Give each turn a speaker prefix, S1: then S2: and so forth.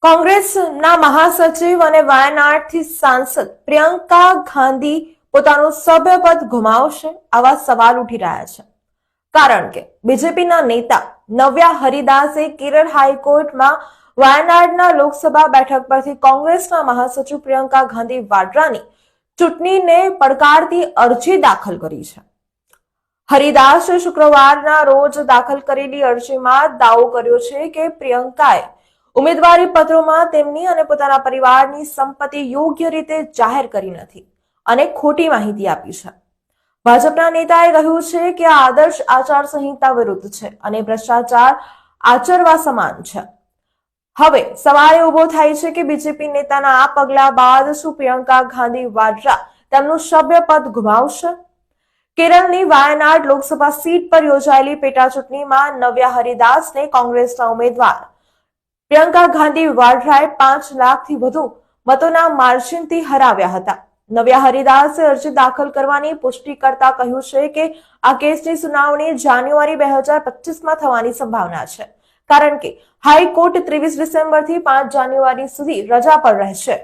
S1: કોંગ્રેસના મહાસચિવ અને વાયનાડથી સાંસદ પ્રિયંકા ગાંધી પોતાનું સભ્યપદ ગુમાવશે આવા સવાલ ઉઠી રહ્યા છે. કારણ કે બીજેપીના નેતા નવ્યા હરિદાસે કેરળ હાઈકોર્ટમાં વાયનાડના લોકસભા બેઠક પરથી કોંગ્રેસના મહાસચિવ પ્રિયંકા ગાંધી વાડ્રાની ચૂંટણીને પડકારતી અરજી દાખલ કરી છે. હરિદાસે શુક્રવારના રોજ દાખલ કરેલી અરજીમાં દાવો કર્યો છે કે પ્રિયંકાએ ઉમેદવારી પત્રોમાં તેમની અને પોતાના પરિવારની સંપત્તિ યોગ્ય રીતે જાહેર કરી નથી અને ખોટી માહિતી આપી છે. ભાજપના નેતાએ કહ્યું છે કે આ આદર્શ આચાર સંહિતા વિરુદ્ધ છે અને ભ્રષ્ટાચાર આચરવા સમાન છે. હવે સવાલ ઉભો થાય છે કે બીજેપી નેતાના આ પગલા બાદ શું પ્રિયંકા ગાંધી વાડ્રા તેમનું સભ્યપદ ગુમાવશે? કેરળની વાયનાડ લોકસભા સીટ પર યોજાયેલી પેટા ચૂંટણીમાં નવ્યા હરિદાસને કોંગ્રેસના ઉમેદવાર પ્રિયંકા ગાંધી વાડ્રાએ 5 લાખથી વધુ મતોના માર્જિનથી હરાવ્યા હતા. નવ્યા હરિદાસે અરજી દાખલ કરવાની પુષ્ટિ કરતા કહ્યું છે કે આ કેસની સુનાવણી જાન્યુઆરી 2025માં થવાની સંભાવના છે, કારણ કે હાઈકોર્ટ 23 ડિસેમ્બરથી 5 જાન્યુઆરી સુધી રજા પર રહેશે.